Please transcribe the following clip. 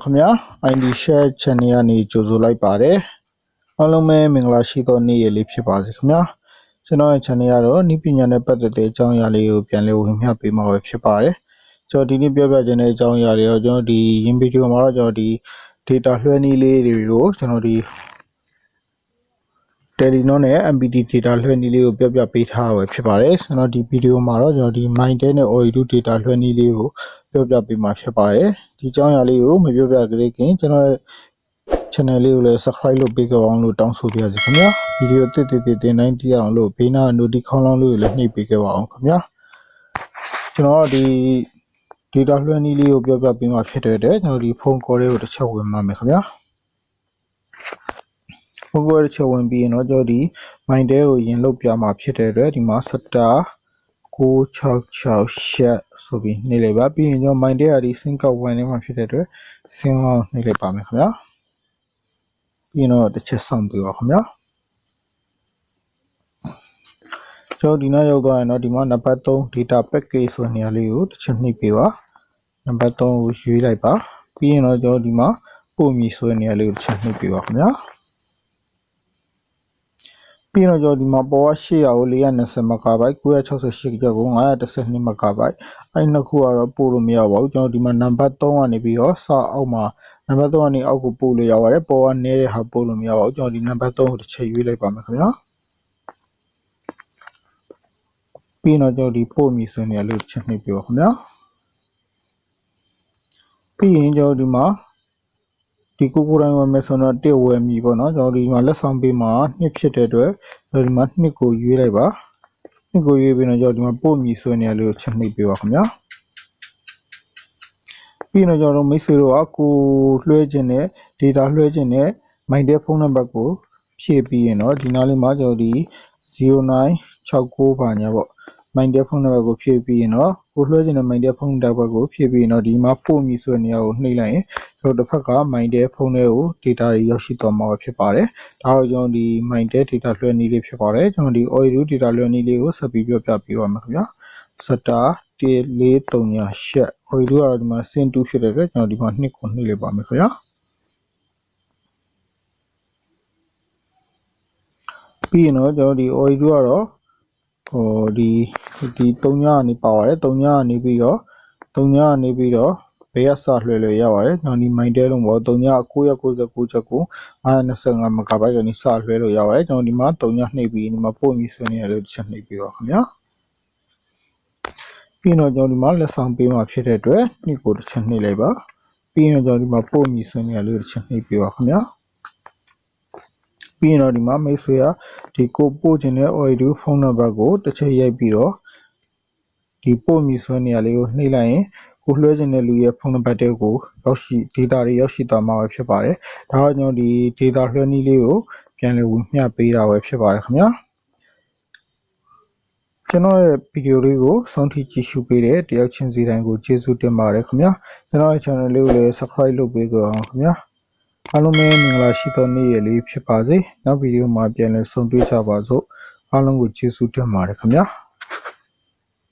ခင်ဗျာ ID share channel ကနေကြိုဆိုလိုက်ပါတယ်အားလုံးပဲမင်္ဂလာရှိသောနေ့ရက်လေးဖြစ်ပါစေခင်ဗျာကျွန်တော်ရဲ့ channel ကတော့နည်းပညာနဲ့ပတ်သက်တဲ့အကြောင်းအရာလေးကိုပြန်လည်ဝင်မျှပေးမှာပဲဖြစ်ပါတယ်ကျွန်တော်ဒီနေ့ပြောပြခြင်းတဲ့အကြောင်းအရာတွေတော့ကျွန်တော်ဒီရင်းဗီဒီယိုမှာတော့ကျွန်တော်ဒီ data လွှဲနည်းလေးတွေကိုကျွန်တော်ဒီ Telenor နဲ့ MPT data လွှဲနည်းလေးကိုပြောပြပေးထားရဖြစ်ပါတယ်ကျွန်တော်ဒီဗီဒီယိုမှာတော့ကျွန်တော်ဒီ Mindtel နဲ့ Ooredoo data လွှဲနည်းလေးကိုပြောပြပေးမှာဖြစ်ပါတယ်ဒီအကြောင်းအရာလေးကိုမပြောပြကြခင်ကျွန်တော် channel လေးကိုလည်း subscribe လုပ်ပေးကြအောင်လို့တောင်းဆိုပါရစေခင်ဗျာဗီဒီယိုတစ်တင်တိုင်းကြည့်အောင်လို့ဘေးနား notification ခေါင်းလောင်းလေးကိုလည်းနှိပ်ပေးကြပါအောင်ခင်ဗျာကျွန်တော်ဒီ data လွှဲနည်းလေးကိုပြောပြပေးမှာဖြစ်တဲ့အတွက်ကျွန်တော်ဒီ phone call လေးကိုတစ်ချက်ဝင်ပါမယ်ခင်ဗျာဖုန်းကောတစ်ချက်ဝင်ပြီးရင်တော့ကျွန်တော်ဒီ Mindtel ကိုရင်လုတ်ပြမှာဖြစ်တဲ့အတွက်ဒီမှာ star 966 share ဆိုပြီးနေလိုက်ပါပြီးရင်ကျွန်တော် Mindtel ကဒီ sim card ဝင်နေမှာဖြစ်တဲ့အတွက် sim ကိုနေလိုက်ပါမယ်ခင်ဗျာပြီးရင်တော့တစ်ချက်စောင့်ပြီးပါခင်ဗျာကျွန်တော်ဒီနောက်ရောက်သွားရင်တော့ဒီမှာနံပါတ်3 data package ဆိုတဲ့နေရာလေးကိုတစ်ချက်နှိပ်ပေးပါနံပါတ်3ကိုရွေးလိုက်ပါပြီးရင်တော့ကျွန်တော်ဒီမှာပို့မည်ဆိုတဲ့နေရာလေးကိုတစ်ချက်နှိပ်ပေးပါခင်ဗျာပြီးတော့ကျွန်တော်ဒီမှာပေါ်က800ကို420 MB 968 GB ကို512 MB အဲ့နှစ်ခုကတော့ပို့လို့မရပါဘူးကျွန်တော်ဒီမှာနံပါတ်3ကနေပြီးတော့စာအောက်မှာနံပါတ်3ကနေအောက်ကိုပို့လို့ရပါတယ်ပေါ်ကနည်းတဲ့ဟာပို့လို့မရပါဘူးကျွန်တော်ဒီနံပါတ်3ကိုတစ်ချက်ရွေးလိုက်ပါမယ်ခင်ဗျာပြီးတော့ကျွန်တော်ဒီပို့မည်ဆိုနေရာလေးတစ်ချက်နှိပ်ပြပါခင်ဗျာပြီးရင်ကျွန်တော်ဒီမှာဒီကိုတိုင်းဝယ်မယ်ဆိုတော့1ဝယ်မည်ပေါ့နော်ကျွန်တော်ဒီမှာလက်ဆောင်ပေးမှာ2ဖြစ်တဲ့အတွက်ကျွန်တော်ဒီမှာ2ကိုရွေးလိုက်ပါ2ကိုရွေးပြီးတော့ကျွန်တော်ဒီမှာပို့မည်ဆိုတဲ့နေရာလေးကိုချက်နှိပ်ပေးပါခင်ဗျာပြီးတော့ကျွန်တော်မိတ်ဆွေတို့ကကိုလွှဲခြင်းနဲ့ data လွှဲခြင်းနဲ့ Mindtel ဖုန်းနံပါတ်ကိုဖြည့်ပြီးရင်တော့ဒီနားလေးမှာကျွန်တော်ဒီ0969ပါညာပေါ့Mindtel ဖုန်းနံပါတ်ကိုဖြည့်ပြီးရင်တော့ကိုလွှဲခြင်းနဲ့ Mindtel ဖုန်းနံပါတ်ကိုဖြည့်ပြီးရင်တော့ဒီမှာပို့မည်ဆိုတဲ့နေရာကိုနှိပ်လိုက်ရင်ကျွန်တော်တစ်ဖက်က Mindtel ဖုန်းတွေကို data တွေရောက်ရှိသွားမှာဖြစ်ပါတယ်ဒါတော့ကျွန်တော်ဒီ Mindtel data လွှဲနည်းလေးဖြစ်ပါတယ်ကျွန်တော်ဒီ Ooredoo data လွှဲနည်းလေးကိုဆက်ပြီးပြောပြပေးပါမယ်ခင်ဗျာ star 1438 share Ooredoo ကတော့ဒီမှာ sim 2ဖြစ်တဲ့အတွက်ကျွန်တော်ဒီမှာ2ကိုနှိပ်လိုက်ပါမယ်ခင်ဗျာပြီးရင်တော့ကျွန်တော်ဒီ Ooredoo ကတော့ဒီ3ညကနေပါပါတယ်3ညကနေပြီးတော့ဘယ်ရစလွှဲလို့ရပါတယ်ကျွန်တော်ဒီ Mindtel လုံးပေါ့3ည999ချက်ကို525 MB ကနေစလွှဲလို့ရပါတယ်ကျွန်တော်ဒီမှာ3ညနှိပ်ပြီးဒီမှာပို့မည်ဆိုနေရလို့တစ်ချက်နှိပ်ပြီးတော့ခင်ဗျာပြီးတော့ကျွန်တော်ဒီမှာလက်ဆောင်ပေးမှာဖြစ်တဲ့အတွက်နှစ်ကိုတစ်ချက်နှိပ်လိုက်ပါပြီးရင်ကျွန်တော်ဒီမှာပို့မည်ဆိုနေရလို့တစ်ချက်နှိပ်ပြီးတော့ခင်ဗျာပြီးရင်တော့ဒီမှာမိတ်ဆွေကဒီကိုပို့ခြင်းတဲ့ Ooredoo ဖုန်းနံပါတ်ကိုတစ်ချက်ရိုက်ပြီးတော့ဒီပို့မည်ဆိုတဲ့နေရာလေးကိုနှိပ်လိုက်ရင်ကိုလွှဲခြင်းတဲ့လူရဲ့ဖုန်းနံပါတ်တွေကိုရောက်ရှိ data တွေရောက်ရှိသွားမှာပဲဖြစ်ပါတယ်ဒါတော့ကျွန်တော်ဒီ data လွှဲနည်းလေးကိုပြန်လည်ဝင်မျှပေးတာပဲဖြစ်ပါတယ်ခင်ဗျာကျွန်တော်ရဲ့ဗီဒီယိုလေးကိုဆုံးထိကြည့်ရှုပေးတဲ့တယောက်ချင်းစီတိုင်းကိုကျေးဇူးတင်ပါတယ်ခင်ဗျာကျွန်တော်ရဲ့ channel လေးကိုလည်း subscribe လုပ်ပေးကြအောင်ခင်ဗျာအားလုံးပဲမင်္ဂလာရှိသောနေ့ရက်လေးဖြစ်ပါစေနောက်ဗီဒီယိုမှာပြန်လည်ဆုံတွေ့ကြပါစို့အားလုံးကိုကျေးဇူးတင်ပါတယ်ခင်ဗျာ